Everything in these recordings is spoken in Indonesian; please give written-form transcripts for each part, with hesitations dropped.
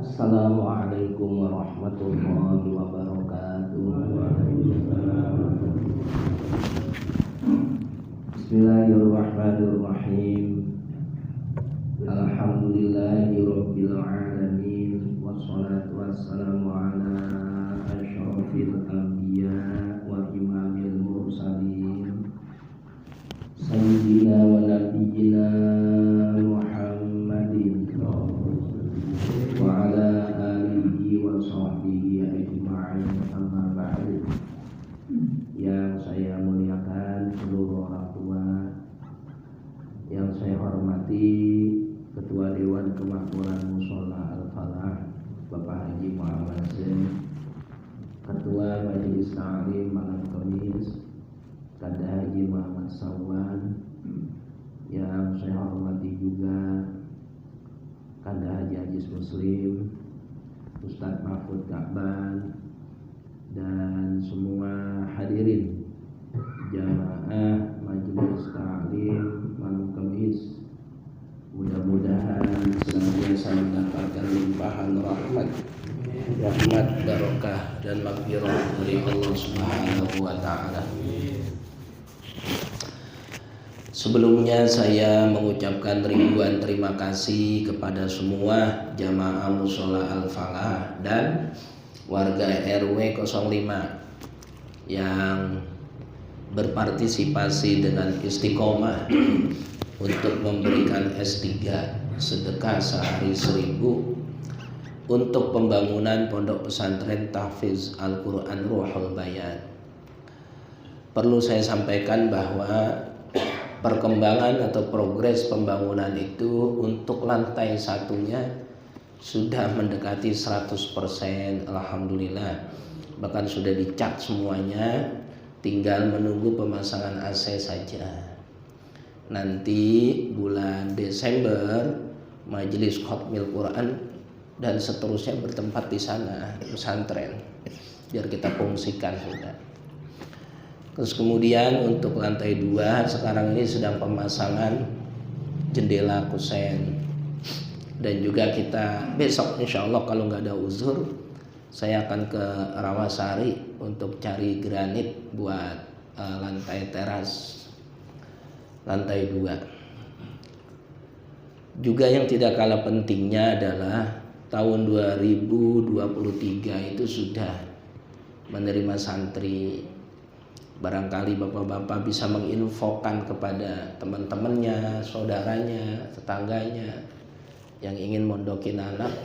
Assalamualaikum warahmatullahi wabarakatuh. Bismillahirrahmanirrahim. Alhamdulillahirabbil alamin wassalatu wassalamu ala asyrofil anbiya wa imamil mursalin sayyidina wa nabiyyina Muhammadin wa ala alihi wa sahbihi ajma'in, amma ba'du. Yang saya muliakan seluruh orang tua, yang saya hormati Ketua Dewan Kemakmuran Mushola Al-Falah Bapak Haji Muhammad Zain, Ketua Majelis Ta'lim Malam Kamis Kanda Haji Muhammad Sawan, yang saya hormati juga Kanda Haji Ajis Muslim, Ustadz Mahfud Ka'ban, dan semua hadirin jamaah Majelis Ta'lim Malam Kamis. Mudah-mudahan senantiasa mendapatkan limpahan rahmat, barokah dan maghfirah dari Allah Subhanahu wa taala. Sebelumnya saya mengucapkan ribuan terima kasih kepada semua jamaah Mushola Al-Falah dan warga RW 05 yang berpartisipasi dengan istiqomah untuk memberikan S3 sedekah sehari 1.000 untuk pembangunan pondok pesantren tahfiz Al-Quran Ruhul Bayan. Perlu saya sampaikan bahwa perkembangan atau progres pembangunan itu untuk lantai satunya sudah mendekati 100%, alhamdulillah. Bahkan sudah dicat semuanya, tinggal menunggu pemasangan AC saja. Nanti bulan Desember Majelis Khatmil Quran dan seterusnya bertempat di sana, pesantren, biar kita fungsikan sudah. Terus kemudian untuk lantai 2 sekarang ini sedang pemasangan jendela kusen. Dan juga kita besok insya Allah kalau nggak ada uzur, saya akan ke Rawasari untuk cari granit buat lantai teras lantai 2. Juga yang tidak kalah pentingnya adalah tahun 2023 itu sudah menerima santri. Barangkali bapak-bapak bisa menginfokan kepada teman-temannya, saudaranya, tetangganya yang ingin mondokin anak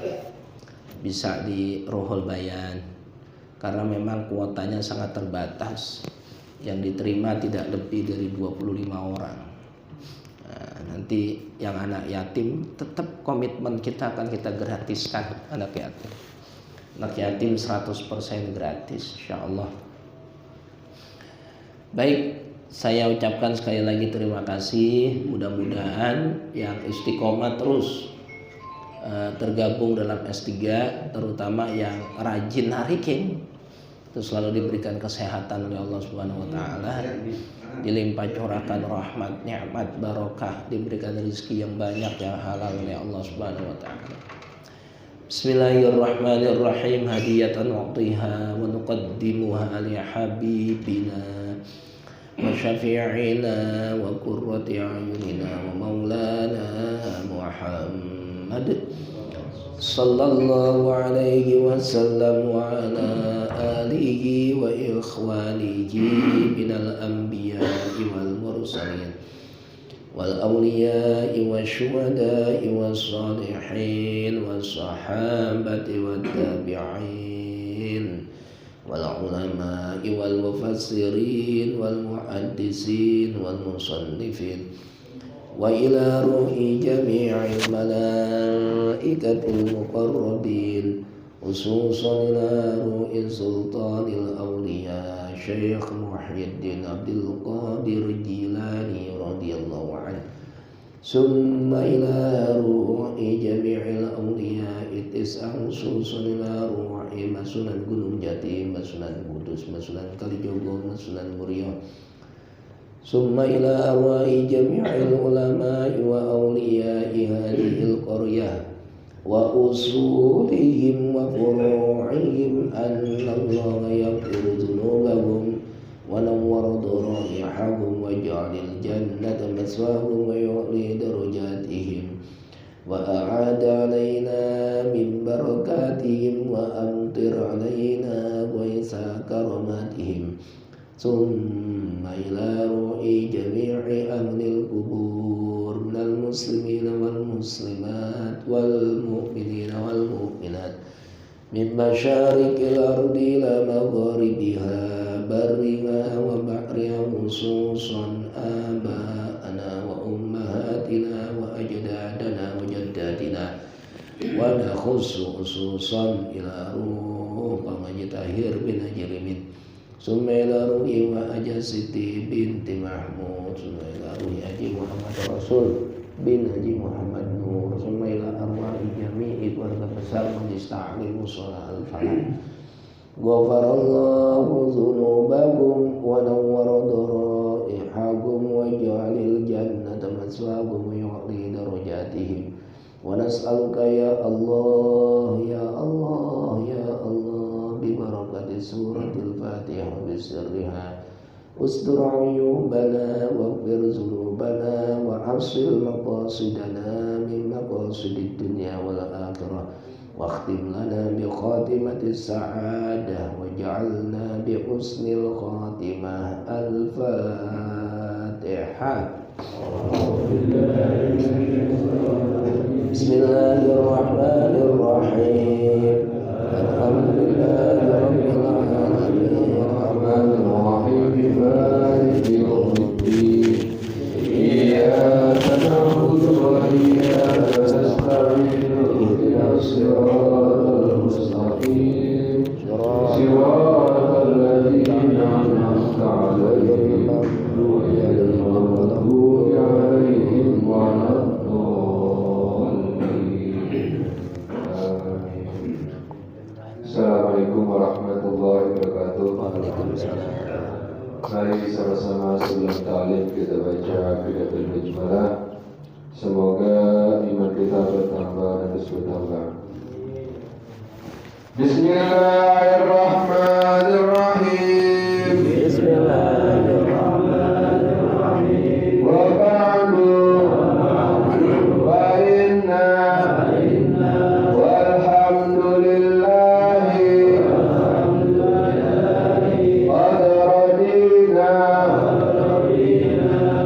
bisa di Ruhul Bayan, karena memang kuotanya sangat terbatas, yang diterima tidak lebih dari 25 orang. Nah, nanti yang anak yatim tetap komitmen kita akan kita gratiskan anak yatim. Anak yatim 100% gratis insyaallah. Baik, saya ucapkan sekali lagi terima kasih. Mudah-mudahan yang istiqomah terus tergabung dalam S3, terutama yang rajin harikin, itu selalu diberikan kesehatan oleh Allah Subhanahu wa taala, dilimpah curahkan rahmat, nikmat, barokah, diberikan rezeki yang banyak yang halal oleh Allah Subhanahu wa taala. Bismillahirrahmanirrahim. Hadiyatan waqtiha wa nuqaddimuha li habibina wa syafi'ina wa qurrati a'yunina wa maulana Muhammad sallallahu alaihi wasallam wa ala alihi wa ikhwanihi minal anbiya'i wal mursalin wal awliya'i wasyuhada'i wassalihin wassahabati wat tabi'in wal ulama'i wal mufassirin wal muhaddisin wal musannifin wa ila ruhi jami'il malaikatil muqarrabin khususan ila ruhi sultanil awliya Syekh Muhyiddin Abdul Qadir Jilani radhiyallahu anhu, summa ila ruhi jami'il awliya itis'an khususan ila ruhi Masunan Gunung Jati, Masunan Kudus, Masunan Kalijogo, Masunan Muria, summa ila arwahi jami'il ulama'i wa awliya'i hadhil qaryah wa usulihim wa furu'ihim anna Allah yaghfiru dhunubahum wa nawwara daraihahum wa ja'alil jannata maswahum wa yu'li darajatihim wa a'ada alaina min barakatihim wa amtir alaina ghaitha karamatihim summa ila ru'i jami'i ahlil qubur minal muslimina wal muslimat wal mu'minina wal mu'minat min masyariqil ardi ila magharibiha barriha wa bahriha khususan aba'ana wa ummahatina wa ajdadana wa jaddatina wa nakhussu khususan ila ruh Tahir bin Ajrimin summa ila ruhi wa Ajasiti binti Mahmud summa ila ruhi Haji Muhammad Rasul bin Haji Muhammad Nur summa ila arwahi jami'i keluarga besar Majlis Ta'lim Musola Al-Falah ghafarallahu dzunubahum wa nawwara daraihahum wa ja'alil jannata maswahum wa yu'li darajatihim wa nas'aluka ya Allah ya Allah ya Allah bi barakati suratil Fatihah bi sirriha ustur uyubana waghfir dzunubana wa hasil maqasidana min maqasidid dunya wal akhirah واختم لنا بخاتمة السعادة واجعلنا بحسن الخاتمة الفاتحة بسم الله الرحمن الرحيم الحمد لله رب العالمين الرحمن الرحيم مالك يوم الدين إياك نعبد وإياك نستعين الصراط المستقيم صراط الذين أنعمت عليهم غير المغضوب عليهم ولا الضالين. Assalamualaikum warahmatullahi wabarakatuh. Waalaikumsalam. Mari sama-sama sebelum ta'lim kita baca Pidatul Mujmalah. Semoga iman kita bertambah dan terus bertambah. Bismillahirrahmanirrahim. Bismillahirrahmanirrahim. Wa ba'du wa inna walhamdulillahi qad radina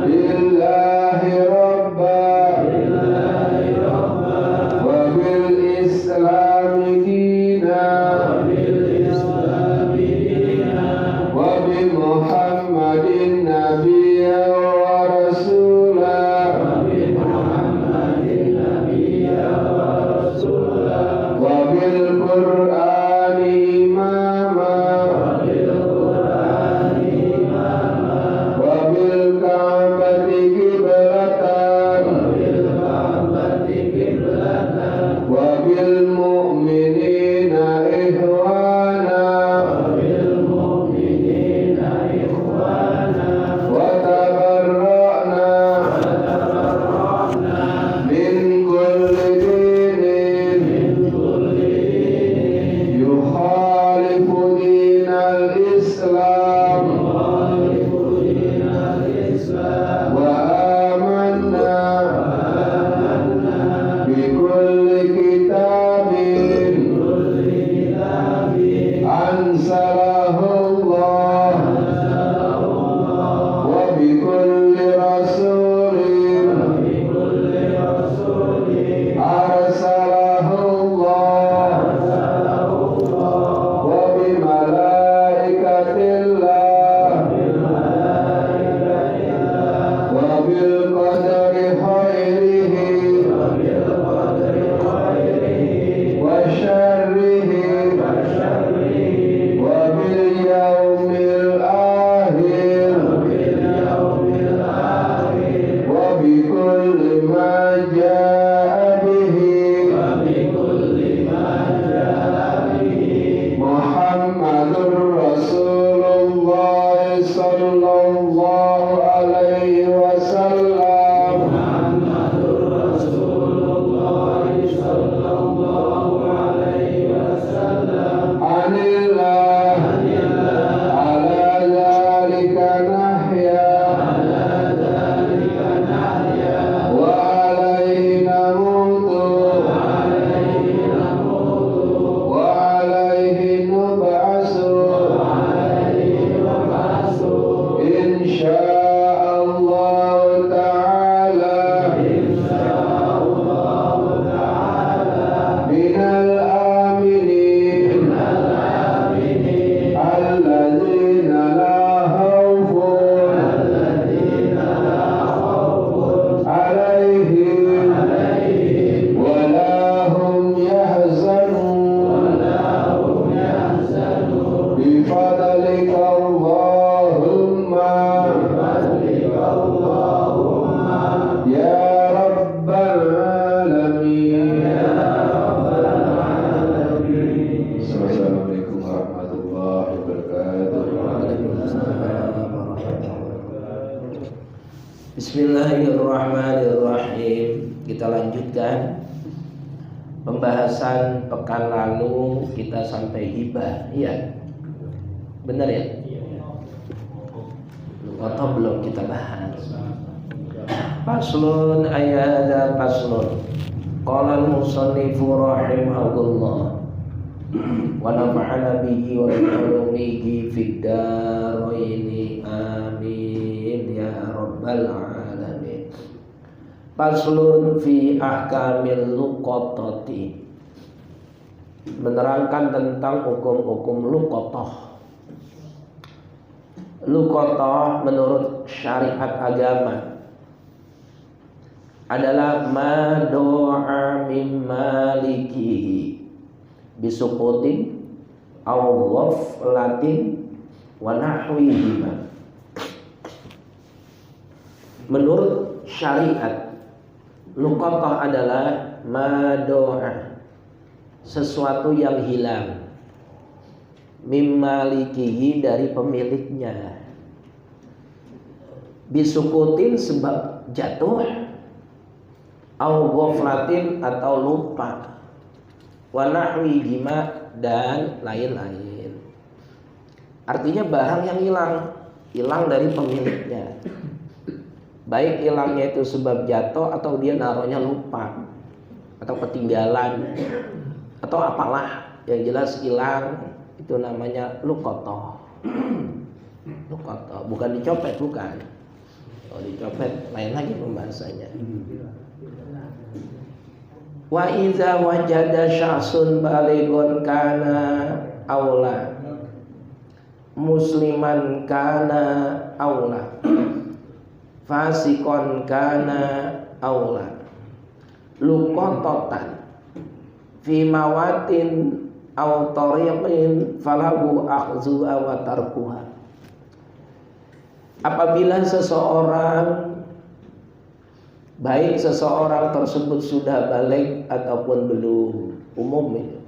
billahi rabba wa bil islami dina Bismillahirrahmanirrahim. Kita lanjutkan pembahasan pekan lalu, kita sampai hibah. Iya, benar ya? Atau belum kita bahas. Faslun ayada faslun. Qala al-musannifu rahimahullah wa nafa'ana bihi wa bi ulumihi fid dharain amin ya rabbal alamin. Faslun fi ahkamil luqatati. Menerangkan tentang hukum-hukum luqatah. Luqatah menurut syariat agama adalah ma do'a min malikihi bisukutin aw ghaflatin wa nahwihima. Menurut syariat, luqatah adalah ma do'a, sesuatu yang hilang, min malikihi, dari pemiliknya, bisukutin sebab jatuh, au ghaflatin atau lupa, wa nahwihima dan lain-lain. Artinya barang yang hilang dari pemiliknya. Baik hilangnya itu sebab jatuh atau dia naruhnya lupa atau ketinggalan atau apalah, yang jelas hilang, itu namanya luqatah. Luqatah bukan dicopet, bukan. Kalau dicopet lain lagi pembahasannya. Wa iza wajada syakhsun balighun kana aula, musliman kana aula, fasikon kana aula, luqatatan fi mawatin aw tariqin falahu akhzuha wa tarkuha. Apabila seseorang, baik seseorang tersebut sudah balik ataupun belum, umum itu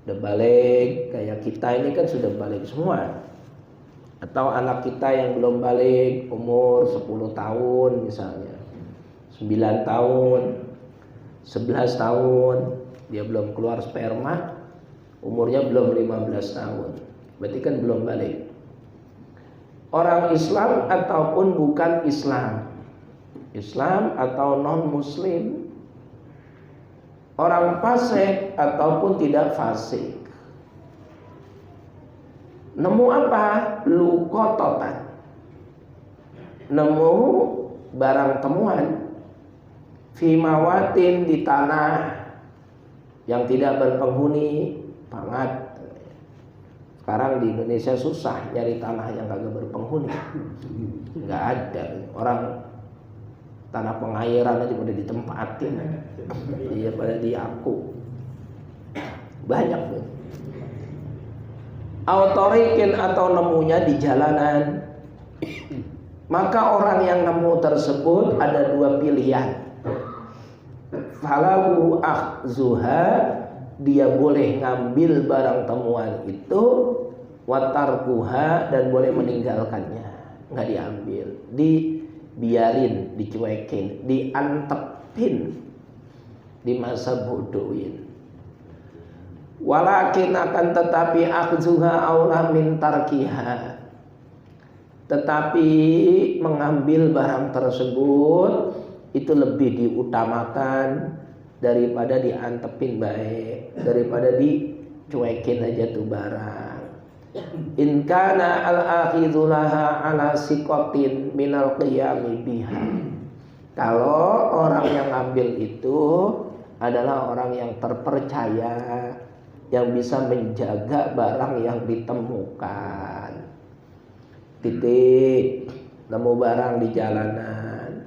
udah balik, kayak kita ini kan sudah balik semua, atau anak kita yang belum balik, umur 10 tahun misalnya, 9 tahun, 11 tahun, dia belum keluar sperma, umurnya belum 15 tahun, berarti kan belum balik. Orang Islam ataupun bukan Islam, Islam atau non muslim, orang fasik ataupun tidak fasik, nemu apa? Luqatatan, nemu barang temuan, fi mawatin, di tanah yang tidak berpenghuni, pangat. Sekarang di Indonesia susah nyari tanah yang kagak berpenghuni, nggak ada. Orang tanah pengairan aja pada ditempatin, iya pada diaku, banyak tuh. Autorikin atau nemunya di jalanan, maka orang yang nemu tersebut ada dua pilihan. Falahu akhzuha, dia boleh ngambil barang temuan itu, watarkuha, dan boleh meninggalkannya, nggak diambil, dibiarin, dicuekin, diantepin, di masa bodohin. Walakin akan tetapi akhzuha aula min tarkiha, tetapi mengambil barang tersebut itu lebih diutamakan daripada diantepin baik, daripada dicuekin aja tuh barang. In kana al-akhidhu laha ala siqatin minal qiyami biha. Kalau orang yang ngambil itu adalah orang yang terpercaya, yang bisa menjaga barang yang ditemukan. Titik, nemu barang di jalanan,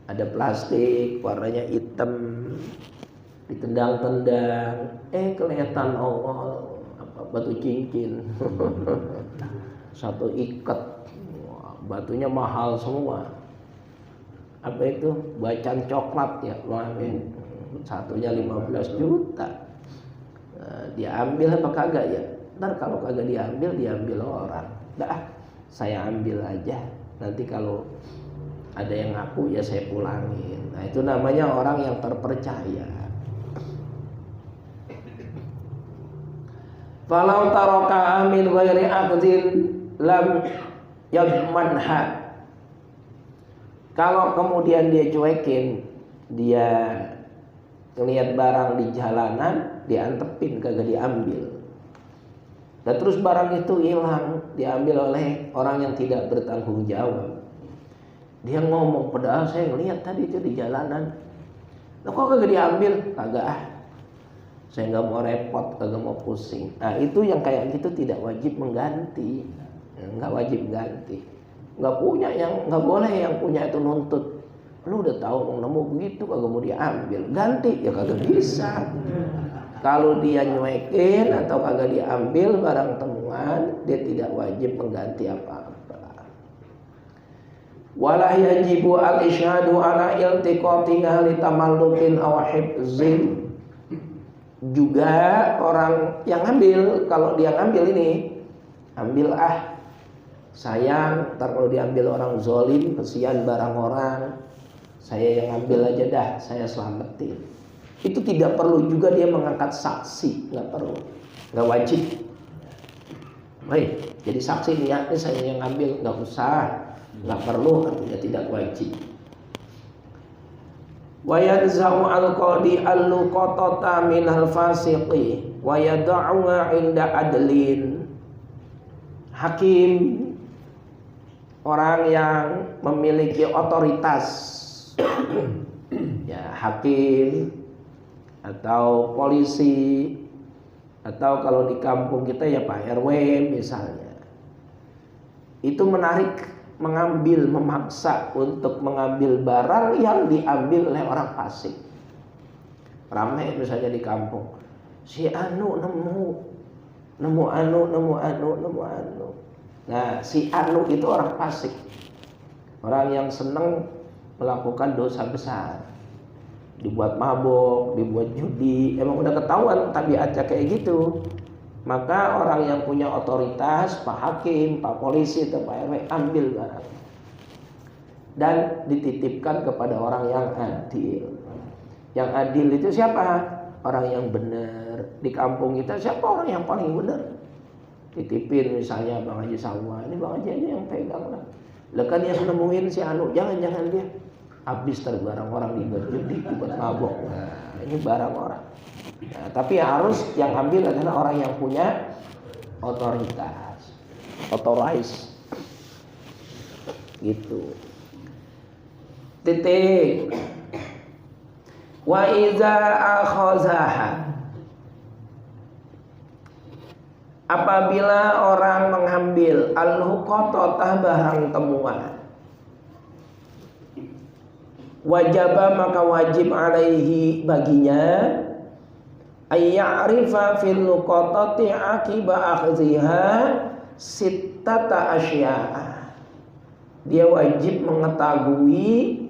ada plastik warnanya hitam, ditendang-tendang, kelihatan batu cincin, satu ikat, batunya mahal semua. Apa itu? Bacan coklat ya, satunya 15 juta. Dia ambil apa kagak ya? Ntar kalau kagak diambil, diambil orang. Dah, saya ambil aja. Nanti kalau ada yang ngaku ya saya pulangin. Nah itu namanya orang yang terpercaya. Falau taraka min ghairi aqdin lam yadmanha. Kalau kemudian dia cuekin, dia ngelihat barang di jalanan, diantepin kagak diambil. Dan terus barang itu hilang, diambil oleh orang yang tidak bertanggung jawab. Dia ngomong, padahal saya ngelihat tadi itu di jalanan. Loh kok kagak diambil? Kagak saya nggak mau repot, kagak mau pusing. Nah itu yang kayak gitu tidak wajib mengganti, nggak wajib ganti. Nggak punya yang nggak boleh yang punya itu nuntut. Lu udah tahu mau nemu begitu kagak mau diambil, ganti ya kagak bisa. Kalau dia nyuekin atau kagak diambil barang temuan, dia tidak wajib mengganti apa-apa. Wala yajibu al-isyhadu ala iltiqatiha li tamallukin aw hifzin. Juga orang yang ngambil, kalau dia ngambil ini, ambil sayang, ntar kalau diambil orang zolim, kesian barang orang, saya yang ambil aja dah, saya selamatin. Itu tidak perlu juga dia mengangkat saksi, nggak perlu, nggak wajib. Baik, jadi saksi niat ini saya yang ngambil, nggak usah, nggak perlu, artinya tidak wajib. Wa yanza'u al-qadi al-luqatata minal fasiqi wa yad'uha 'inda adlin. Hakim, orang yang memiliki otoritas, ya hakim atau polisi, atau kalau di kampung kita ya Pak RW misalnya, itu mengambil, memaksa untuk mengambil barang yang diambil oleh orang fasik. Ramai misalnya di kampung, si anu nemu anu. Nah si anu itu orang fasik, orang yang senang melakukan dosa besar, dibuat mabok, dibuat judi, emang udah ketahuan tabiatnya kayak gitu. Maka orang yang punya otoritas, Pak Hakim, Pak Polisi, atau Pak RW, ambil barang dan dititipkan kepada orang yang adil. Yang adil itu siapa? Orang yang benar. Di kampung kita siapa orang yang paling benar? Titipin misalnya Bang Haji Sawah, ini Bang Haji aja yang pegang lah. Lekan dia nemuin si anu, jangan dia. Habis barang orang dibuat judi, dibuat mabok. Nah, ini barang orang. Nah, tapi harus yang ambil adalah orang yang punya otoritas, authorize, gitu. Titik. Wa iza akhazaha. Apabila orang mengambil al-luqatah barang temuan, wajaba maka wajib alaihi baginya ayya'rifa fil luqatati akiba akhziha sittata asya'a. Dia wajib mengetahui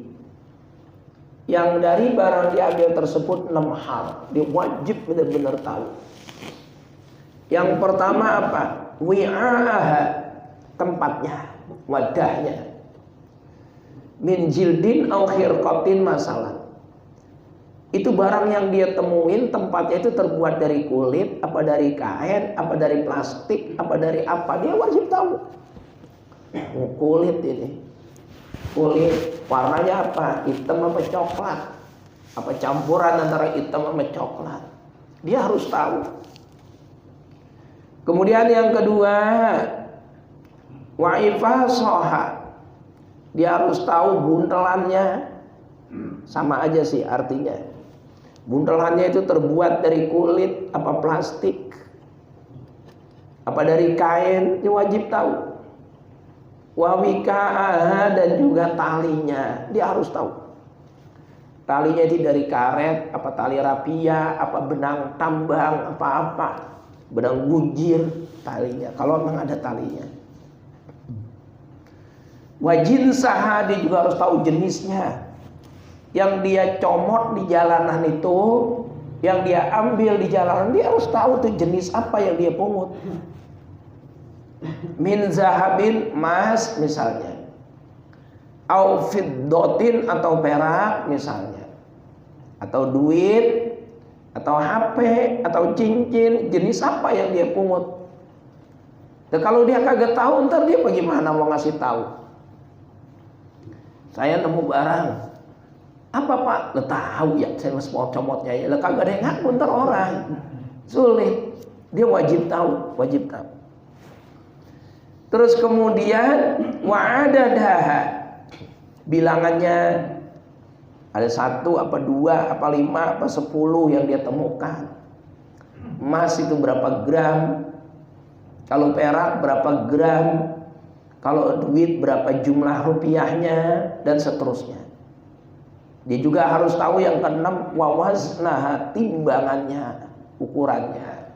yang dari barang diambil tersebut 6 hal. Dia wajib benar-benar tahu. Yang pertama apa? Wi'a'aha, tempatnya, wadahnya. Min jildin au khirqatin masalah. Itu barang yang dia temuin tempatnya itu terbuat dari kulit, apa dari kain, apa dari plastik, apa dari apa, dia wajib tahu. Kulit ini, kulit warnanya apa? Hitam apa coklat? Apa campuran antara hitam sama coklat? Dia harus tahu. Kemudian yang kedua, wa'ifasoha. Dia harus tahu buntelannya. Sama aja sih artinya. Buntelannya itu terbuat dari kulit, apa plastik, apa dari kain, dia wajib tahu. Wawika'aha, dan juga talinya, dia harus tahu. Talinya itu dari karet, apa tali rapia, apa benang tambang, apa-apa, benang gujir, talinya. Kalau memang ada talinya. Wajinsaha, dia juga harus tahu jenisnya. Yang dia comot di jalanan itu, yang dia ambil di jalanan, dia harus tahu tuh jenis apa yang dia pungut. Min zahabin, emas misalnya. au fiddatin atau perak misalnya, atau duit, atau HP, atau cincin, jenis apa yang dia pungut. Dan kalau dia kagak tahu, ntar dia bagaimana mau ngasih tahu? Saya nemu barang, apa Pak? Lo tahu ya, saya comot-comotnya ya. Lo kagak ada yang ngaku, ntar orang sulit. Dia wajib tahu, wajib tahu. Terus kemudian wa'adadaha, bilangannya ada 1, apa 2, apa 5, apa 10 yang dia temukan. Emas itu berapa gram, kalau perak berapa gram, kalau duit berapa jumlah rupiahnya, dan seterusnya. Dia juga harus tahu yang keenam, wawaznaha, timbangannya, ukurannya.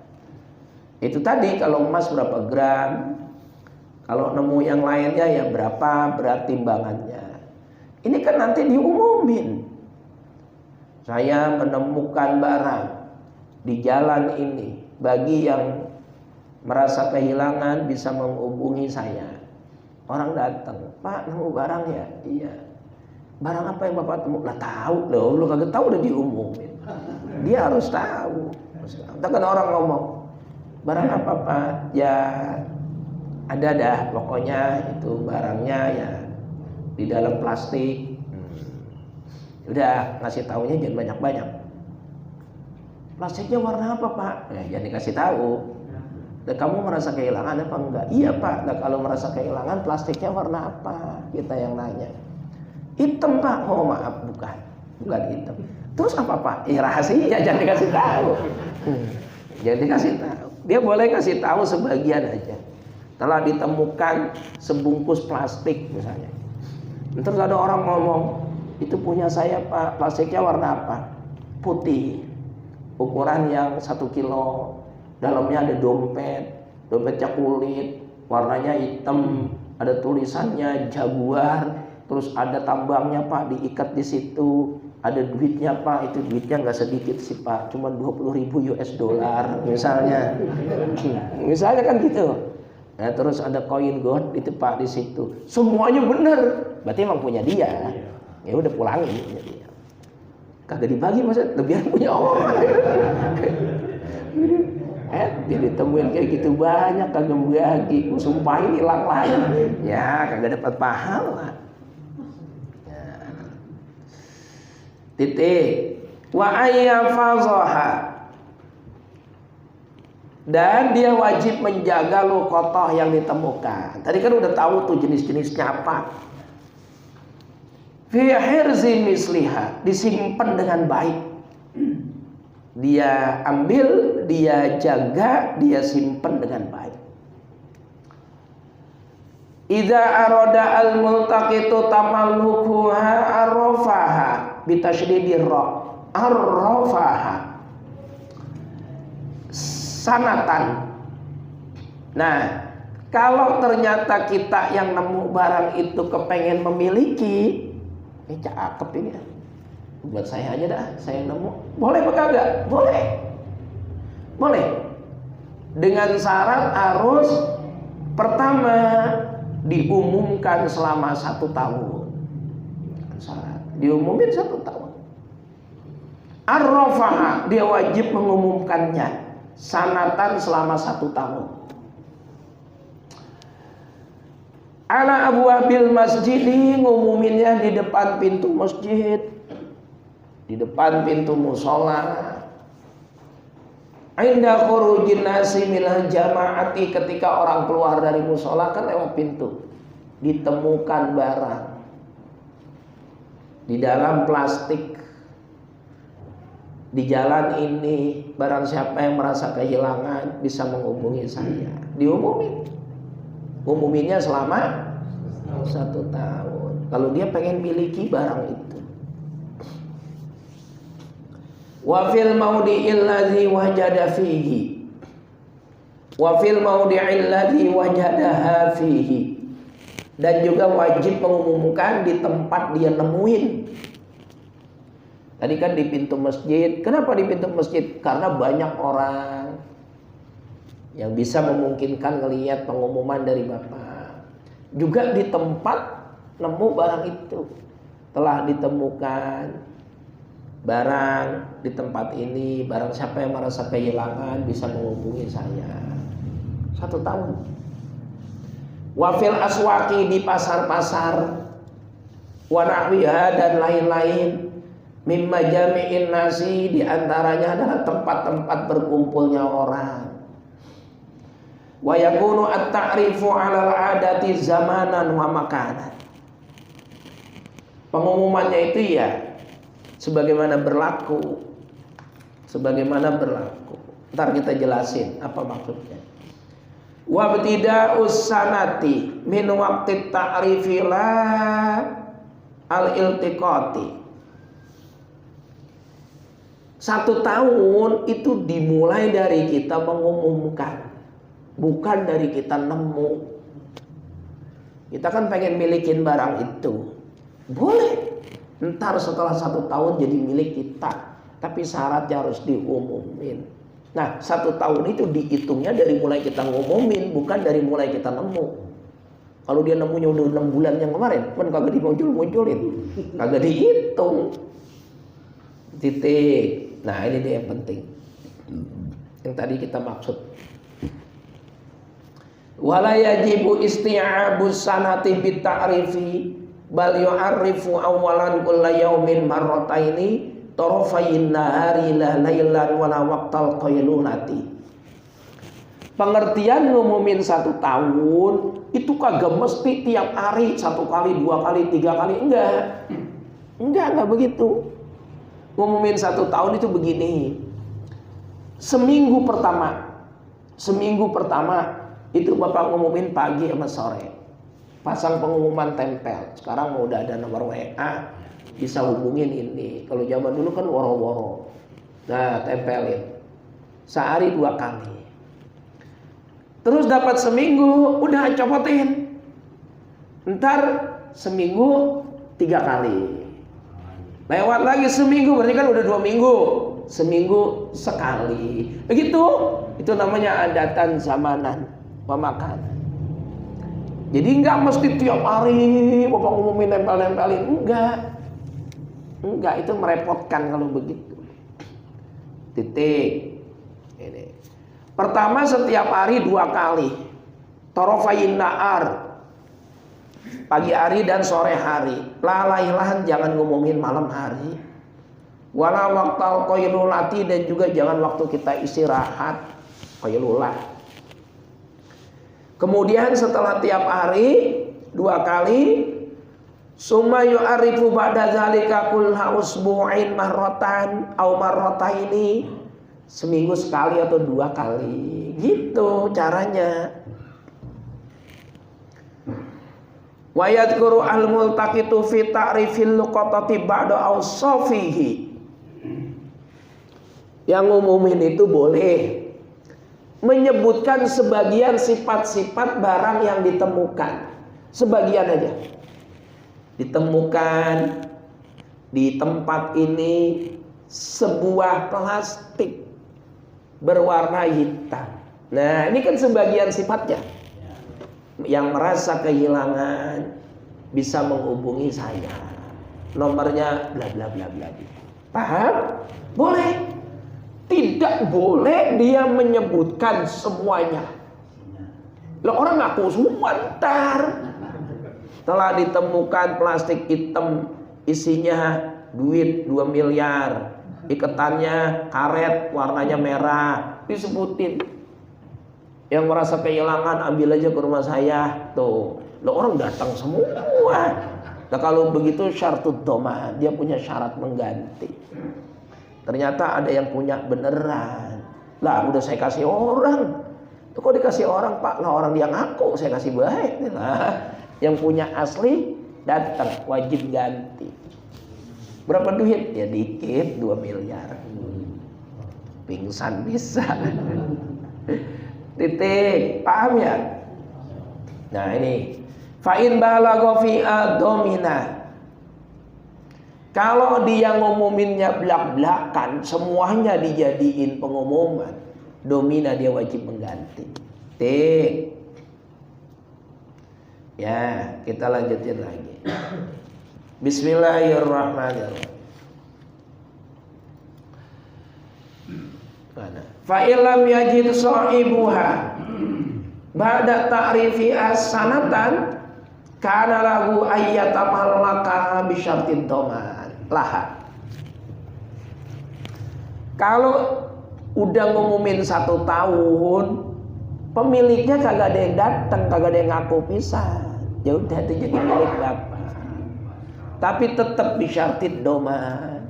Itu tadi kalau emas berapa gram, kalau nemu yang lainnya ya berapa berat timbangannya. Ini kan nanti diumumin. Saya menemukan barang di jalan ini. Bagi yang merasa kehilangan bisa menghubungi saya. Orang datang, Pak nemu barang ya? Iya. Barang apa yang Bapak temu? Lah tahu loh, lu kagak tahu udah diumumin. Dia harus tahu. Entah kan orang ngomong, barang apa Pak? Ya ada dah, pokoknya itu barangnya ya di dalam plastik. Udah ngasih taunya jangan banyak-banyak. Plastiknya warna apa Pak? Jangan dikasih tahu. Dan kamu merasa kehilangan apa enggak? Iya Pak. Dan kalau merasa kehilangan plastiknya warna apa? Kita yang nanya. Hitam Pak. Oh maaf bukan hitam. Terus apa Pak? Rahasia, jangan dikasih tahu. Jangan dikasih tahu. Dia boleh kasih tahu sebagian aja. Telah ditemukan sebungkus plastik misalnya. Terus ada orang ngomong, itu punya saya Pak, plastiknya warna apa? Putih, ukuran yang 1 kilo, dalamnya ada dompetnya kulit, warnanya hitam, ada tulisannya Jaguar, terus ada tambangnya Pak, diikat di situ, ada duitnya Pak, itu duitnya nggak sedikit sih Pak, cuma 20.000 US dollar misalnya, misalnya kan gitu. Nah, terus ada koin gold itu Pak di situ. Semuanya benar. Berarti emang punya dia. Ya udah pulangin punya dia. Kagak dibagi maksud, biar punya orang. Dia ditemuin kayak gitu banyak kagak bagi. Sumpahin hilang lagi. Ya kagak dapat pahala. Ya. Titik. Wa ayyafazaha. Dan dia wajib menjaga luqatah yang ditemukan. Tadi kan udah tahu tuh jenis-jenisnya apa. Fi hirzi misliha, disimpan dengan baik. Dia ambil, dia jaga, dia simpan dengan baik. Idza arada al-multaqitu tamallukuha arrafaha bitasydidil ra. Arrafaha. Sanatan. Nah, kalau ternyata kita yang nemu barang itu kepengen memiliki, cakep ini ya. Buat saya aja dah, saya yang nemu. Boleh apa kagak? Boleh. Boleh. Dengan syarat harus pertama diumumkan selama 1 tahun. Syarat diumumin 1 tahun. Ar-rafaha, dia wajib mengumumkannya. Sanatan selama 1 tahun. Ala abwabil masjid, ngumuminnya di depan pintu masjid, di depan pintu musola. Inda khurujin nasi minal jamaati, ketika orang keluar dari musola kan lewat pintu, ditemukan barang di dalam plastik. Di jalan ini, barang siapa yang merasa kehilangan bisa menghubungi saya. Diumumin. Umuminnya selama 1 tahun. Kalau dia pengen miliki barang itu. Wa fil maudi'il ladzi wajada fihi. Wa fil maudi'il ladzi wajadaha fihi. Dan juga wajib mengumumkan di tempat dia nemuin. Tadi kan di pintu masjid. Kenapa di pintu masjid? Karena banyak orang yang bisa memungkinkan ngelihat pengumuman dari Bapak. Juga di tempat nemu barang itu, telah ditemukan barang di tempat ini, barang siapa yang merasa kehilangan bisa menghubungi saya. 1 tahun. Wafil aswaki, di pasar-pasar, wanahwiha, dan lain-lain, mimma jami'in nasi, di antaranya adalah tempat-tempat berkumpulnya orang. Wa yakunu at-ta'rifu 'alal 'adati zamanan wa makanan. Pengumumannya itu ya sebagaimana berlaku. Ntar kita jelasin apa maksudnya. Wa btida'us sanati min waqti ta'rifi la al-iltiqati. 1 tahun itu dimulai dari kita mengumumkan, bukan dari kita nemu. Kita kan pengen milikin barang itu, boleh. Ntar setelah 1 tahun jadi milik kita, tapi syaratnya harus diumumin. Nah, 1 tahun itu dihitungnya dari mulai kita ngumumin, bukan dari mulai kita nemu. Kalau dia nemunya udah 6 bulan yang kemarin, kan kagak dimunculin, kagak dihitung. Titik. Nah, ini dia yang penting, yang tadi kita maksud. Wala yajibu isti'abus sanati bita'rifi bal yu'arrifu awalan kulla yaumin marrataini tarafayn nahari la lailan wala waqtal qailulati. Pengertian ngumumin 1 tahun itu kagak mesti tiap hari, 1 kali, 2 kali, 3 kali, enggak begitu. Ngumumin 1 tahun itu begini. Seminggu pertama itu Bapak ngumumin pagi sama sore, pasang pengumuman tempel. Sekarang mau udah ada nomor WA, bisa hubungin ini. Kalau zaman dulu kan woro-woro. Nah, tempelin sehari 2 kali. Terus dapat seminggu, udah copotin. Ntar seminggu 3 kali. Lewat lagi seminggu, berarti kan udah 2 minggu. Seminggu sekali. Begitu. Itu namanya adatan zamanan, pemakanan. Jadi enggak mesti tiap hari Bapak ngumumin nempel-nempelin. Enggak, itu merepotkan kalau begitu. Titik. Ini. Pertama, setiap hari 2 kali. Torofayin na'ar, pagi hari dan sore hari. Lalailahan, jangan ngumumin malam hari. Wala waqtal qailulati, dan juga jangan waktu kita istirahat, qailulah. Kemudian setelah tiap hari 2 kali, summa yu'arifu ba'da zalika kulla usbu'in marratan aw marrataini, seminggu sekali atau 2 kali. Gitu caranya. Wa yadhkuru al-multaqitu fi ta'rifil luqatati ba'da awsafihi. Yang ngumumin itu boleh menyebutkan sebagian sifat-sifat barang yang ditemukan. Sebagian aja. Ditemukan di tempat ini sebuah plastik berwarna hitam. Nah, ini kan sebagian sifatnya. Yang merasa kehilangan bisa menghubungi saya. Nomornya bla bla bla bla. Paham? Boleh. Tidak boleh dia menyebutkan semuanya. Lah, orang ngaku semua ntar. Telah ditemukan plastik hitam, isinya duit 2 miliar. Iketannya karet, warnanya merah. Disebutin. Yang merasa kehilangan ambil aja ke rumah saya. Tuh. Lah, orang datang semua. Nah, kalau begitu syaratud dhamma, dia punya syarat mengganti. Ternyata ada yang punya beneran. Lah, udah saya kasih orang. Tuh, kok dikasih orang, Pak? Lah, orang dia ngaku, saya kasih baik. Nah, yang punya asli datang, wajib ganti. Berapa duit? Ya dikit, 2 miliar. Pingsan bisa. Titik. Paham ya? Nah, ini. Fa'in balagha fi domina. Kalau dia ngumuminnya blak-blakan, semuanya dijadiin pengumuman, domina, dia wajib mengganti. Ya, kita lanjutin lagi. Bismillahirrahmanirrahim. Fa illam yajid sahibuha ba'da ta'rifi as-sanatan kana lahu ayyatamallaka bi syartid dhaman laha. Kalau udah ngumumin 1 tahun, pemiliknya kagak ada yang datang, kagak ada yang ngaku pisan, ya udah itu jadi milik bapak. Tapi tetap bi syartid dhaman.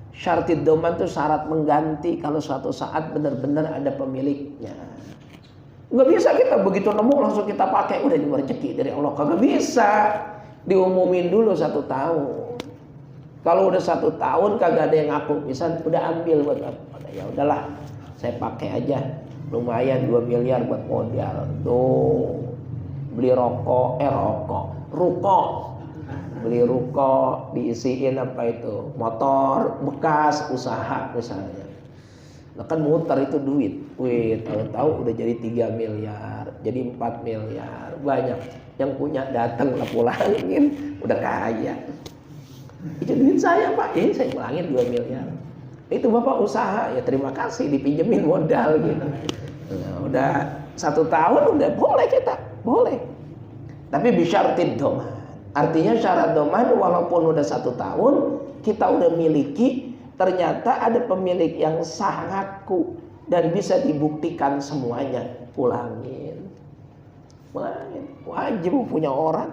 Syartid dhaman itu syarat mengganti kalau suatu saat benar-benar ada pemiliknya. Nggak bisa kita begitu nemu langsung kita pakai, udah ini rezeki dari Allah. Kagak bisa, diumumin dulu 1 tahun. Kalau udah 1 tahun kagak ada yang ngaku pisan, udah ambil buat apa? Ya udahlah, saya pakai aja, lumayan 2 miliar buat modal. Tuh beli rokok, beli ruko, diisiin apa itu, motor bekas usaha misalnya. Nah kan muter itu duit, tahu-tahu udah jadi 3 miliar, jadi 4 miliar, banyak yang punya datang lah pulangin, udah kaya. Itu duit saya pak, saya pulangin 2 miliar. Itu bapak usaha, ya terima kasih dipinjemin modal gitu. Nah, udah 1 tahun udah boleh kita, boleh. Tapi bisyartid dhaman. Artinya syarat dhaman walaupun udah 1 tahun kita udah miliki, ternyata ada pemilik yang sah ngaku dan bisa dibuktikan semuanya, pulangin. Wajib punya orang.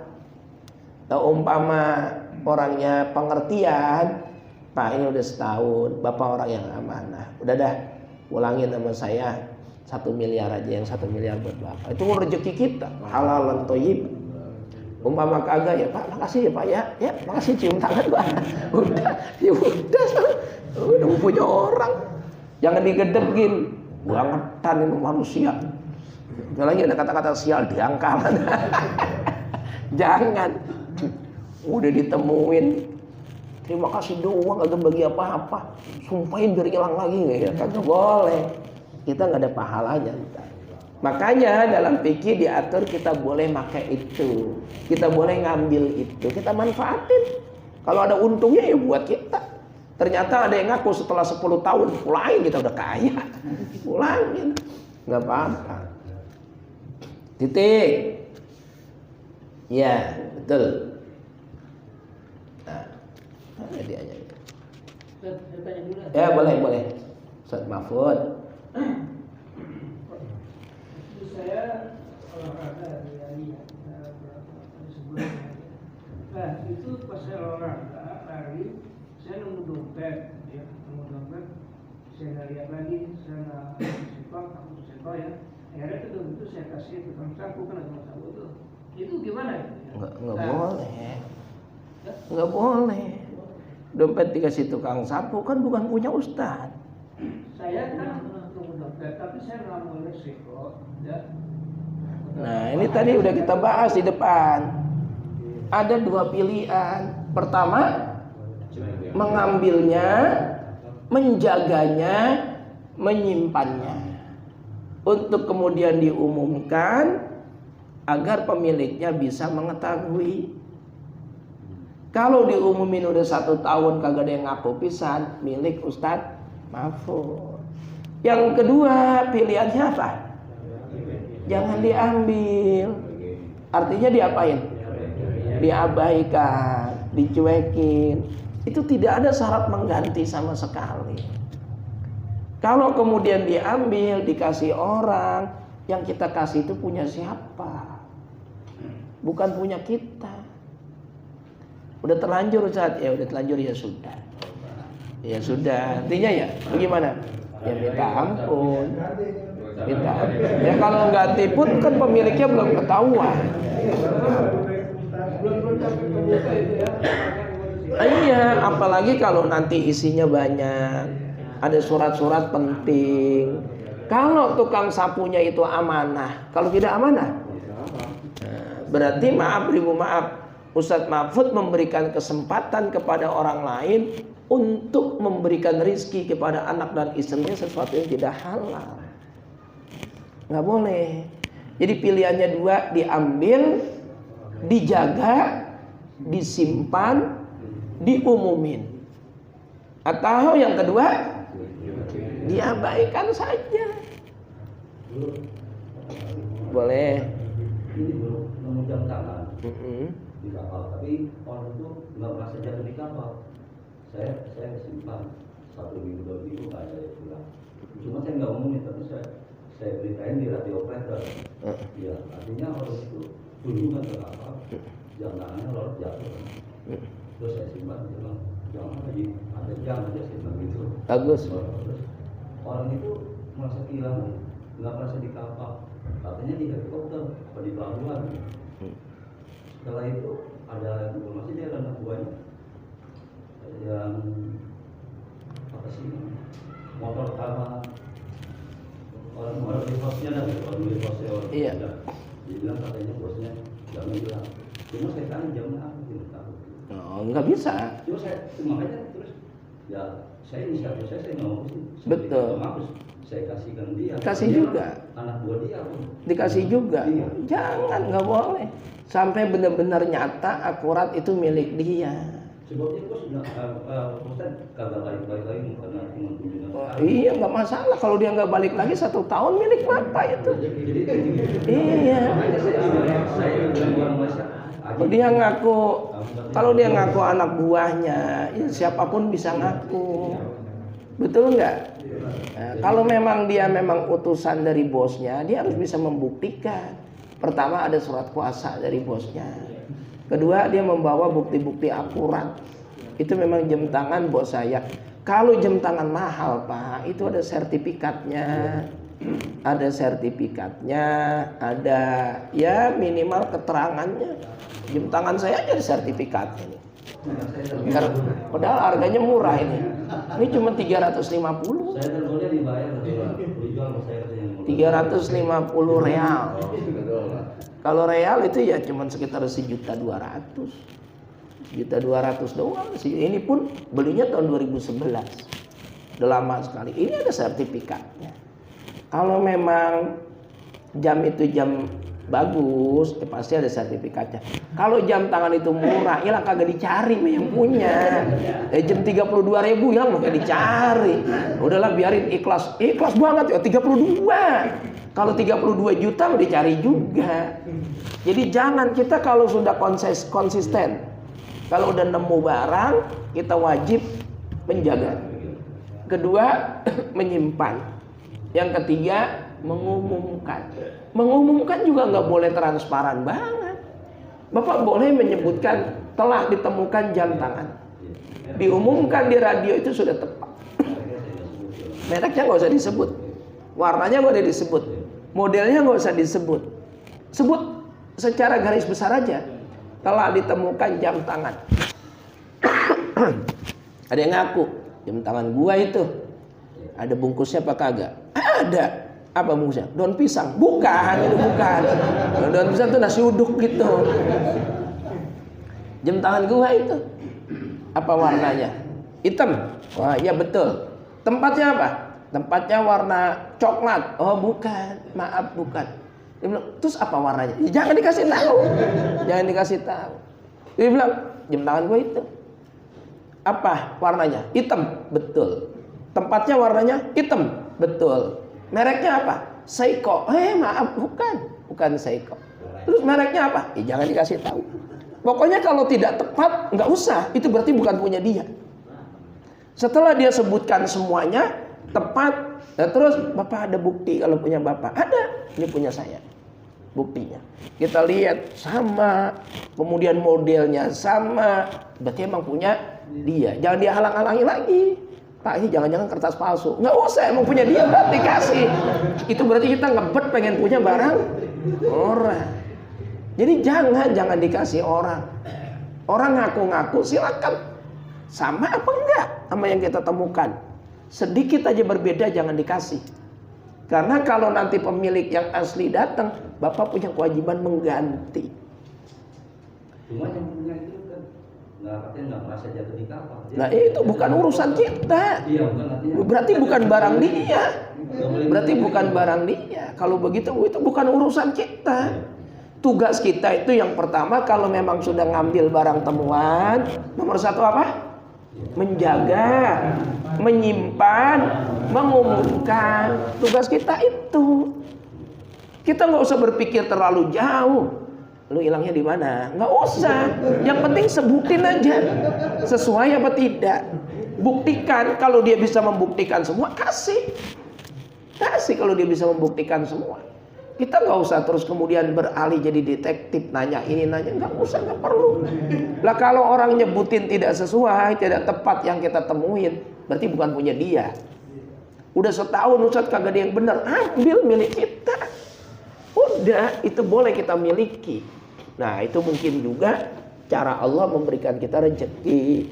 Nah, umpama orangnya pengertian, Pak ini udah 1 tahun, Bapak orang yang amanah, udah dah pulangin sama saya 1 miliar aja, yang 1 miliar buat Bapak. Itu rezeki kita, halalan thayyib. Umpama kagak, ya Pak makasih ya Pak ya makasih, cium tangan Pak. Udah punya orang. Jangan digedegin, bangetan itu manusia. Lagi ada kata-kata sial diangkal. Jangan. Udah ditemuin, terima kasih doang, kagak bagi apa-apa, sumpahin biar hilang lagi, ya kagak boleh. Kita nggak ada pahalanya. Makanya dalam fikih diatur kita boleh pakai itu, kita boleh ngambil itu, kita manfaatin. Kalau ada untungnya ya buat kita. Ternyata ada yang ngaku setelah 10 tahun pulangin, kita udah kaya, pulangin, nggak apa-apa. Titik. Ya betul. Nah, dia aja. Ya boleh. Ustaz Mahfud. Saya olahraga hari berapa sebelumnya. Nah itu pas saya olahraga lari, saya nemu dompet, saya nggak lihat lagi, saya nggak takut sempal ya. Akhirnya itu saya kasih tukang sapu, kan ada tukang sapu tuh. Itu gimana? Nggak boleh. Dompet dikasih tukang sapu kan bukan punya ustaz. Saya kan nemu dompet, tapi saya nggak mau resiko. Ya. Nah ini tadi udah kita bahas di depan. Ada 2 pilihan. Pertama, mengambilnya, menjaganya, menyimpannya, untuk kemudian diumumkan agar pemiliknya bisa mengetahui. Kalau diumumin udah 1 tahun kagak ada yang ngaku pisan, milik Ustadz Mahfud. Yang kedua pilihannya apa? Jangan diambil. Artinya diapain? Diabaikan, dicuekin. Itu tidak ada syarat mengganti sama sekali. Kalau kemudian diambil, dikasih orang, yang kita kasih itu punya siapa? Bukan punya kita. Udah terlanjur Ustaz, ya udah terlanjur, ya sudah. Ya sudah, artinya ya bagaimana? Ya minta ampun. Ya kalau ganti pun kan pemiliknya belum ketahuan. Iya, apalagi kalau nanti isinya banyak, ada surat-surat penting. Kalau tukang sapunya itu amanah, kalau tidak amanah, berarti maaf, Ustadz Mahfud memberikan kesempatan kepada orang lain untuk memberikan rizki kepada anak dan istrinya sesuatu yang tidak halal. Nggak boleh. Jadi pilihannya 2, diambil dijaga, disimpan, diumumin. Atau yang kedua, diabaikan saja. Boleh. Ini belum nemu jam tangan di kapal, tapi orang itu nggak merasa jatuh di kapal. Saya simpan 1 minggu 2 minggu nggak ada pulang. Cuma saya nggak ngomongin, tapi saya beritain di radio operator. Ya, artinya orang itu kunjungan ke kapal, jam tangannya lalu jatuh. Terus saya simpan, dia bilang jangan lagi ada jam aja simpan gitu. Bagus. Terus orang itu merasa kehilangan, nggak merasa di kapal. Katanya di helikopter atau di pelabuhan. Setelah itu ada informasi dia ada anak buahnya yang apa sih, motor sama orang di hostnya dan orang di hostnya orang. Iya. Dia bilang katanya bosnya jangan bilang. Cuma saya tanya jamnya apa, tidak tahu. Oh, nggak bisa. Cuma makanya terus ya saya inisiatif saya nggak mau sih. Betul. Saya kasihkan dia. Kasih juga. Anak buah dia. Dikasih juga. Iya. Jangan, nggak boleh. Sampai benar-benar nyata, akurat itu milik dia. Sebabnya bos Ustaz kagak balik lagi karena cuma kunjungan. Iya, nggak masalah. Kalau dia nggak balik lagi 1 tahun milik bapak itu. Iya. Dia ngaku, kalau dia ngaku anak buahnya, ya siapapun bisa ngaku. Betul nggak? Nah, kalau memang dia memang utusan dari bosnya, dia harus bisa membuktikan. Pertama ada surat kuasa dari bosnya. Kedua dia membawa bukti-bukti akurat. Itu memang jam tangan bos saya. Kalau jam tangan mahal Pak, itu ada sertifikatnya. Ada sertifikatnya, ada ya minimal keterangannya. Jam tangan saya aja ada sertifikatnya. Padahal harganya murah ini. Ini cuma 350. Saya tergolnya dibayar dijual sama saya katanya 350 real. Kalau real itu ya cuma sekitar 1.200.000. 1.200.000 doang sih. Ini pun belinya tahun 2011. Udah lama sekali. Ini ada sertifikatnya. Kalau memang jam itu jam bagus, pasti ada sertifikatnya. Kalau jam tangan itu murah, ya lah kagak dicari yang punya. Jam 32.000 ya mau dicari. Udahlah biarin ikhlas. Ikhlas banget ya 32. Kalau 32 juta mau dicari juga. Jadi jangan, kita kalau sudah konsisten, kalau udah nemu barang, kita wajib menjaga. Kedua, menyimpan. Yang ketiga, mengumumkan. Mengumumkan juga nggak boleh transparan banget. Bapak boleh menyebutkan telah ditemukan jam tangan. Diumumkan di radio itu sudah tepat. Mereknya nggak usah disebut, warnanya nggak usah disebut, modelnya nggak usah disebut. Sebut secara garis besar aja. Telah ditemukan jam tangan. Ada yang ngaku jam tangan gua itu. Ada bungkusnya apa kagak? Ada. Apa bungkusnya? Daun pisang? Bukan, itu bukan. Daun pisang itu nasi uduk gitu. Jam tangan gua itu. Apa warnanya? Hitam. Wah, iya betul. Tempatnya apa? Tempatnya warna coklat. Oh, bukan. Maaf, bukan. Dia bilang, terus apa warnanya? Ya, jangan dikasih tahu. Jangan dikasih tahu. Dia bilang, jam tangan gua itu. Apa warnanya? Hitam. Betul. Tempatnya warnanya hitam. Betul. Mereknya apa? Seiko. Maaf, bukan Seiko. Terus mereknya apa? Jangan dikasih tahu. Pokoknya kalau tidak tepat, nggak usah. Itu berarti bukan punya dia. Setelah dia sebutkan semuanya tepat, nah terus Bapak ada bukti kalau punya Bapak? Ada. Ini punya saya. Buktinya. Kita lihat sama, kemudian modelnya sama. Berarti emang punya dia. Jangan dihalang-halangi lagi. Pak, ini jangan-jangan kertas palsu. Nggak usah, emang punya dia berarti kasih. Itu berarti kita ngebet pengen punya barang orang. Jadi jangan dikasih orang. Orang ngaku-ngaku silakan. Sama apa enggak sama yang kita temukan. Sedikit aja berbeda jangan dikasih. Karena kalau nanti pemilik yang asli datang, Bapak punya kewajiban mengganti. Cuma yang punya itu kan nggak merasa jatuh di kapal. Nah itu bukan urusan kita. Iya, bukan artinya. Berarti bukan barang dia. Berarti bukan barang dia. Kalau begitu itu bukan urusan kita. Tugas kita itu yang pertama, kalau memang sudah ngambil barang temuan, nomor satu apa? Menjaga, menyimpan, mengumumkan. Tugas kita itu. Kita nggak usah berpikir terlalu jauh. Lu hilangnya di mana? Nggak usah. Yang penting sebutin aja. Sesuai apa tidak. Buktikan. Kalau dia bisa membuktikan semua, kasih. Kasih kalau dia bisa membuktikan semua. Kita nggak usah terus kemudian beralih jadi detektif, nanya ini nanya, nggak usah, nggak perlu. Lah kalau orang nyebutin tidak sesuai, tidak tepat yang kita temuin, berarti bukan punya dia. Udah setahun Ustaz kagak ada yang benar, ambil milik kita. Udah, itu boleh kita miliki. Nah itu mungkin juga cara Allah memberikan kita rezeki.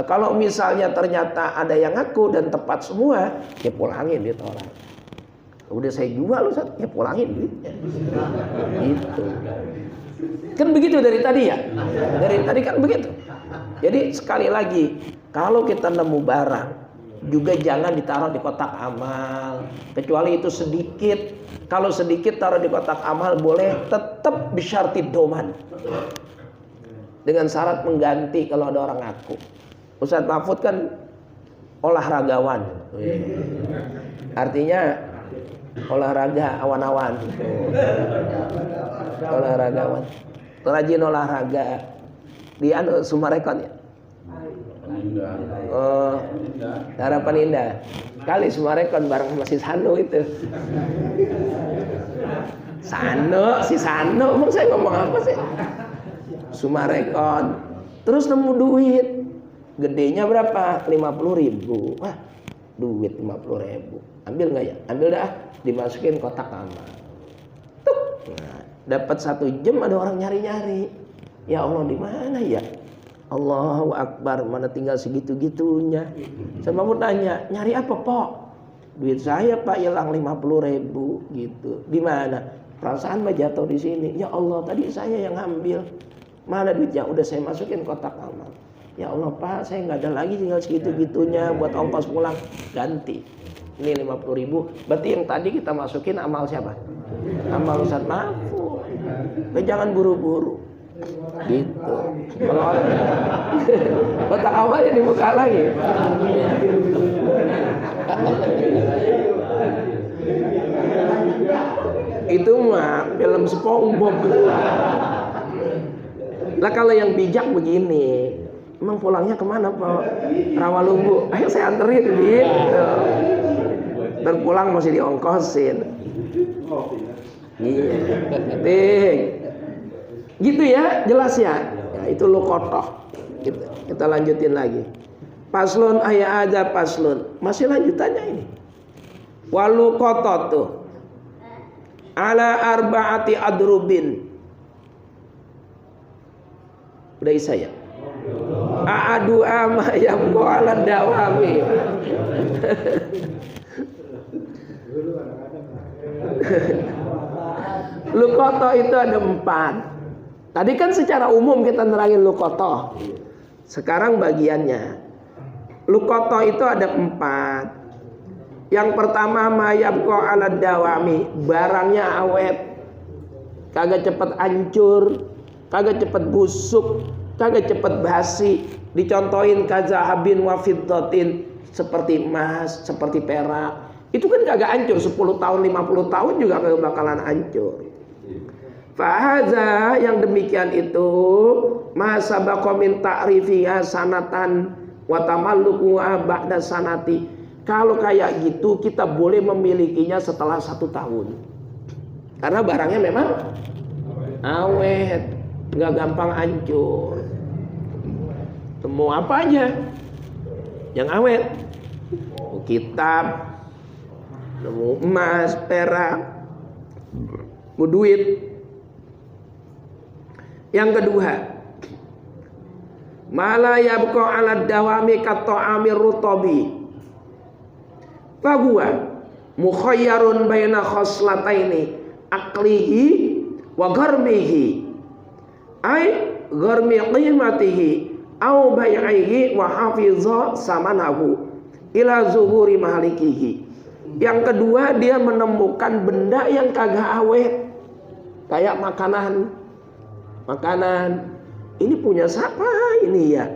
Nah, kalau misalnya ternyata ada yang ngaku dan tepat semua, ya pulangin duit orang. Udah saya jual Ustaz, ya pulangin duitnya. Gitu. Kan begitu dari tadi ya. Dari tadi kan begitu. Jadi sekali lagi, kalau kita nemu barang, juga jangan ditaruh di kotak amal. Kecuali itu sedikit. Kalau sedikit taruh di kotak amal boleh, tetap bisyarti doman. Dengan syarat mengganti kalau ada orang ngaku. Ustaz Mahfud kan olahragawan. Artinya olahraga awan-awan. Olahragawan. Rajin olahraga. Di Sumarekon ya. Oh, Harapan Indah. Kali Sumarekon bareng masih Sano itu. Si Sano, emang saya ngomong apa sih? Sumarekon. Terus nemu duit. Gedenya berapa? 50.000. Wah, duit 50.000. Ambil nggak ya? Ambil dah. Dimasukin kotak amal. Nah, dapat 1 jam ada orang nyari-nyari. Ya Allah, di mana ya? Allahu Akbar, mana tinggal segitu-gitunya. Saya mau tanya, nyari apa Pok? Duit saya Pak hilang 50.000 gitu. Di mana? Perasaan mah jatuh di sini. Ya Allah, tadi saya yang ambil. Mana duitnya? Udah saya masukin kotak amal. Ya Allah Pak, saya nggak ada lagi, tinggal segitu-gitunya buat ongkos pulang. Ganti. Ini 50.000. Berarti yang tadi kita masukin amal siapa? Amal Ustaz Mahfud. Jangan buru-buru. Gitu. Kalau kotak amalnya dibuka lagi. Itu mah film SpongeBob. Lah kalau yang bijak begini, emang pulangnya kemana Pak? Rawalumbu. Ayo saya anterin gitu. Dan pulang masih diongkosin. Iya. Gitu ya, jelas ya. Ya itu luqathah. Kita lanjutin lagi. Paslun ayat ada paslun. Masih lanjutannya ini. Waluqathah tuh. Ala arba'ati adrubin. Udah isa ya? A'adu ama yang ala dawami. Luqathah itu ada 4. Tadi kan secara umum kita nerangin luqathah. Sekarang bagiannya. Luqathah itu ada 4. Yang pertama mayabqa ala dawami, barangnya awet. Kagak cepet hancur, kagak cepet busuk, kagak cepet basi. Dicontohin kazahabin wa fiddatin, seperti emas, seperti perak. Itu kan kagak hancur, 10 tahun, 50 tahun juga kagak bakalan hancur. Fahaza yang demikian itu masabaqa min ta'rifiha sanatan wa tamalluku ba'da sanati. Kalau kayak gitu kita boleh memilikinya setelah 1 tahun. Karena barangnya memang awet, nggak gampang hancur. Temu apa aja yang awet? Kitab, nemu emas, perak, duit. Yang kedua, mala yabqa 'ala dawami kata'amir rutabi. Fa huwa mukhayyarun baina khoslataini aqlihi wa gharmihi. Ai gharmi qimatihi au bai'ihi wa hafiza samanahu ila zuhuri malikihi. Yang kedua, dia menemukan benda yang kagak awet. Kayak makanan. Ini punya siapa ini ya?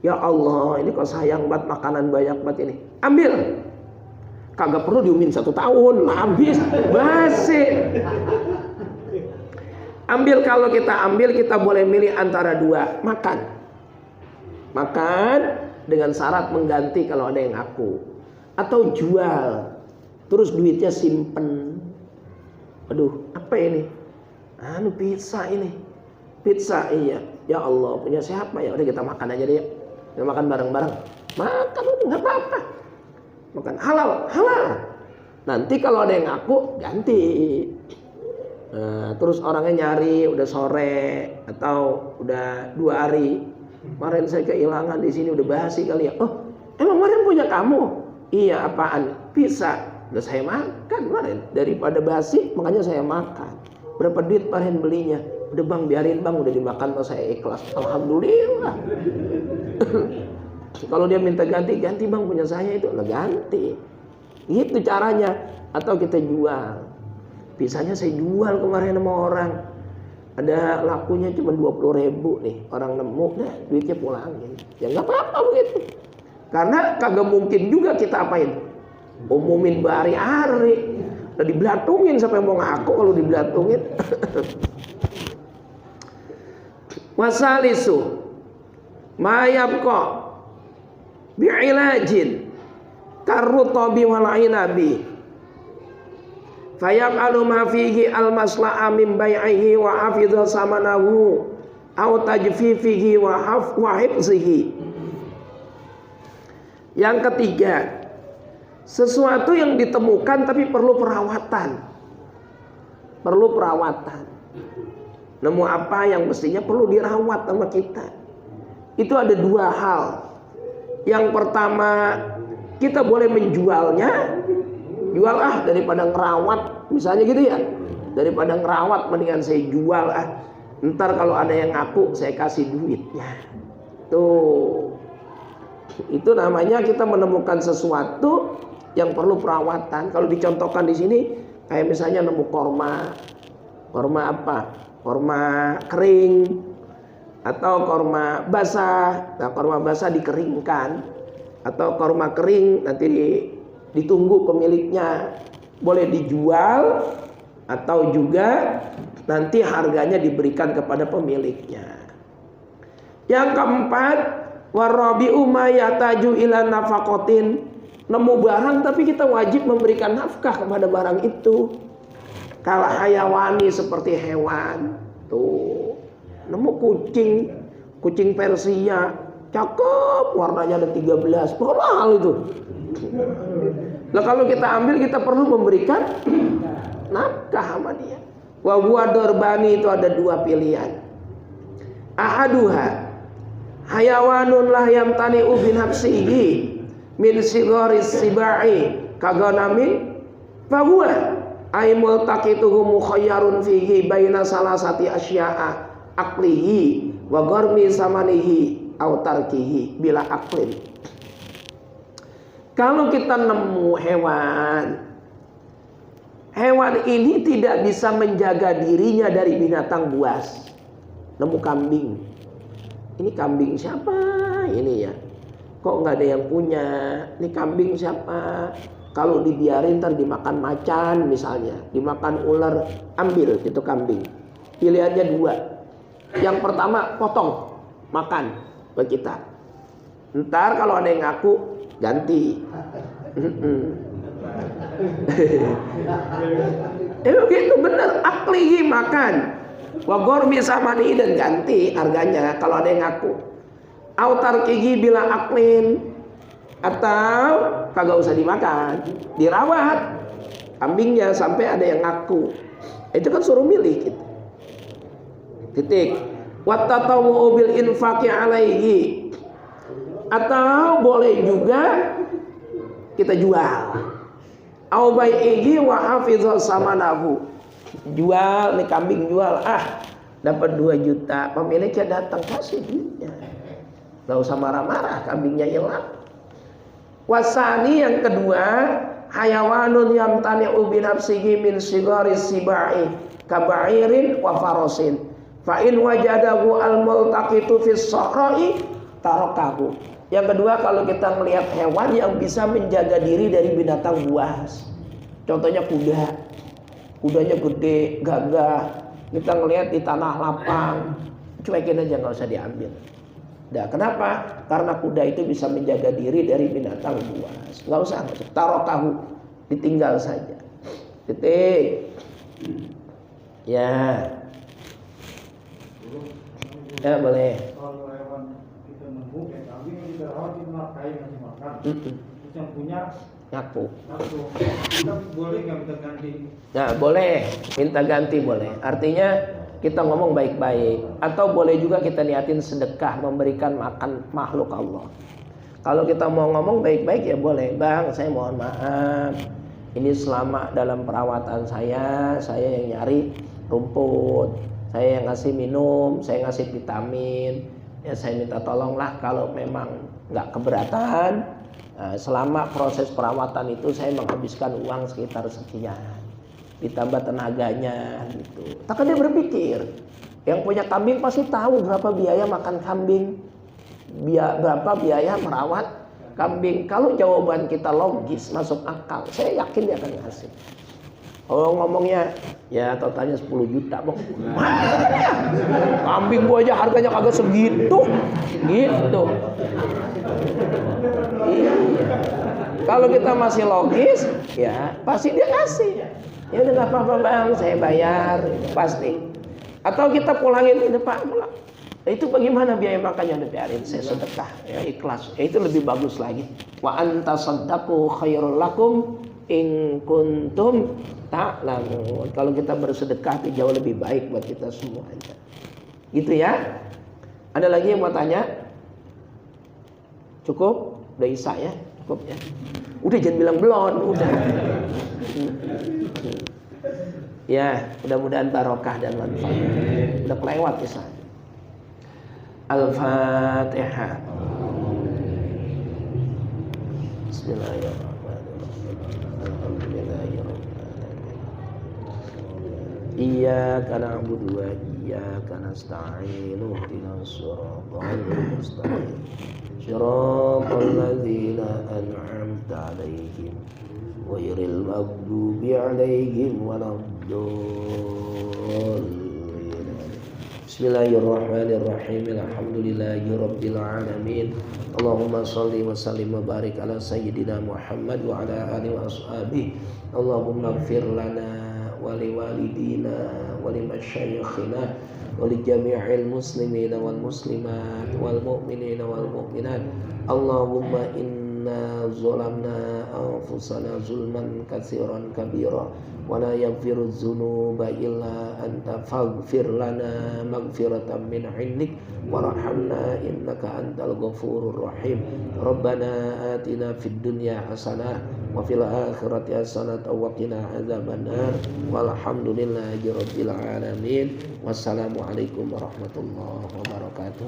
Ya Allah, ini kok sayang banget makanan banyak banget ini. Ambil. Kagak perlu diumin 1 tahun, habis, basi. Ambil, kalau kita ambil, kita boleh milih antara 2. Makan dengan syarat mengganti kalau ada yang ngaku. Atau jual, terus duitnya simpen. Aduh, apa ini? Pizza ini. Pizza, iya. Ya Allah, punya siapa ya? Udah kita makan aja deh. Kita makan bareng-bareng. Makan udah nggak apa-apa. Makan halal. Nanti kalau ada yang ngaku, ganti. Nah, terus orangnya nyari udah sore atau udah 2 hari. Kemarin saya kehilangan di sini, udah basi kali ya. Oh, emang kemarin punya kamu? Iya, apaan? Pizza. Udah saya makan kemarin. Daripada basi, makanya saya makan. Berapa duit kemarin belinya? Udah bang, biarin bang, udah dimakan, kalau saya ikhlas. Alhamdulillah. Kalau dia minta ganti bang, punya saya itu, lah ganti. Gitu caranya. Atau kita jual. Pizzanya saya jual kemarin sama orang. Ada lakunya cuma 20.000 nih. Orang nemu, nah duitnya pulangin. Ya nggak apa-apa begitu. Karena kagak mungkin juga kita apain? Umumin berhari-hari. Udah diblatungin, siapa yang mau ngaku kalau diblatungin? Wasalisu mayabqa bi'ilajin karrutabi wal inabi fayaqalu ma fihi al-masla'a min bai'ihi wa hafidha samanahu aw tajfifihi wa hifzihi. Yang ketiga, sesuatu yang ditemukan tapi perlu perawatan. Nemu apa yang mestinya perlu dirawat sama kita. Itu ada 2 hal. Yang pertama, kita boleh menjualnya. Jual daripada ngerawat, misalnya gitu ya. Daripada ngerawat mendingan saya jual Ntar kalau ada yang ngaku saya kasih duitnya. Tuh. Itu namanya kita menemukan sesuatu yang perlu perawatan. Kalau dicontohkan di sini kayak misalnya nemu korma. Korma apa? Korma kering atau korma basah. Nah, korma basah dikeringkan atau korma kering nanti ditunggu pemiliknya. Boleh dijual atau juga nanti harganya diberikan kepada pemiliknya. Yang keempat, warabi'u ma yataju ila nafaqatin. Nemu barang tapi kita wajib memberikan nafkah kepada barang itu. Kalau hayawani seperti hewan. Tuh. Nemu kucing Persia, cakep, warnanya ada 13. Mahal itu. Nah, kalau kita ambil kita perlu memberikan nafkah sama dia. Wa huwa darbani, itu ada 2 pilihan. Ahaduha hayawanun la yamtani'u bi nafsihi min sigaris sibai kaganamin fa huwa ay multaqituhu mukhayyarun fihi baina salasati asya'a aqlihi wa gharmi samanihi aw tarkihi bila aqlin. Kalau kita nemu hewan ini tidak bisa menjaga dirinya dari binatang buas. Nemu kambing. Ini kambing siapa ini ya? Kok nggak ada yang punya? Ini kambing siapa? Kalau dibiarin ntar dimakan macan misalnya, dimakan ular, ambil itu kambing. Pilihannya 2. Yang pertama potong, makan buat kita. Ntar kalau ada yang ngaku ganti. Begitu bener, aklihi makan. Wagormi samani dan ganti harganya kalau ada yang ngaku. Autar kigi bila aklin, atau kagak usah dimakan, dirawat kambingnya sampai ada yang ngaku. Itu kan suruh milih gitu. Titik. Wattatawu bil infaqi alaihi. Atau boleh juga kita jual. Au bai'ihi wa hafizha samanahu. Jual nih kambing, jual dapat 2 juta, pemiliknya datang kasih duitnya. Gak usah marah-marah, kambingnya hilang. Wasani yang kedua, hayawanun yamtani'u bi nafsihi min sigaris sibai kaba'irin wa farasin fa in wajadahu al-multaqitu fis sahra'i tarakahu. Yang kedua, kalau kita melihat hewan yang bisa menjaga diri dari binatang buas, contohnya kuda, kudanya gede, gagah, kita ngelihat di tanah lapang, cuekin aja, nggak usah diambil. Nah, kenapa? Karena kuda itu bisa menjaga diri dari binatang buas. Nggak usah, tarakahu, ditinggal saja. Titik. Ya. Ya boleh. Kalau hewan kita nemu kayak kambing yang kita rawat kita nafkahi ngasih makan. Terus yang punya Ngaku. kita boleh nggak minta ganti? Nah boleh, minta ganti boleh. Artinya kita ngomong baik-baik. Atau boleh juga kita niatin sedekah, memberikan makan makhluk Allah. Kalau kita mau ngomong baik-baik ya boleh. Bang, saya mohon maaf, ini selama dalam perawatan saya yang nyari rumput, saya yang ngasih minum, saya ngasih vitamin, ya saya minta tolonglah kalau memang nggak keberatan, selama proses perawatan itu saya menghabiskan uang sekitar sekian, ditambah tenaganya gitu. Takkan dia berpikir, yang punya kambing pasti tahu berapa biaya makan kambing, berapa biaya merawat kambing. Kalau jawaban kita logis, masuk akal, saya yakin dia akan ngasih. Kalau ngomongnya ya totalnya 10 juta bang, kambing gua aja harganya kagak segitu, gitu. Iya. Kalau kita masih logis, ya pasti dia ngasih. Ya udah nggak apa-apa bang, saya bayar, pasti. Atau kita pulangin ini pak, pulang. Itu bagaimana biaya makannya, udah biarin saya sedekah, ya ikhlas. Ya, itu lebih bagus lagi. Wa anta saddaqu khairul lakum in kuntum ta'lamun. Kalau kita bersedekah itu jauh lebih baik buat kita semuanya. Gitu ya. Ada lagi yang mau tanya? Cukup? Udah Isya ya? Cukup ya? Udah jangan bilang belum, udah. Ya, mudah-mudahan barokah dan manfaat. Udah kelewat Isya. Al-Fatihah. Bismillahirrahmanirrahim. Iyyaka na'budu wa iyyaka nasta'in. Ihdinas siratal mustaqim. Shiratal ladzina an'amta 'alaihim ghairil maghdubi 'alaihim waladdallin. Bismillahirrahmanirrahim. Alhamdulillahirabbil alamin. Allahumma shalli wa sallim wa barik ala sayyidina Muhammad wa ala alihi wa ashabihi. Allahumma ighfir lana wa liwalidina wa limasyayikhina wa li jami'il muslimina wal muslimat wal mu'minina wal mu'minat. Allahumma inna zalamna anfusana zulman katsiran kabira wa la yaghfiru dzunuba illa anta faghfir lana maghfiratan min 'indik warhamna innaka antal ghafurur rahim. Rabbana atina fid dunya hasanah wa fil akhirati hasanah wa qina adzabannar. Walhamdulillahi rabbil alamin. Wassalamu alaikum warahmatullahi wabarakatuh.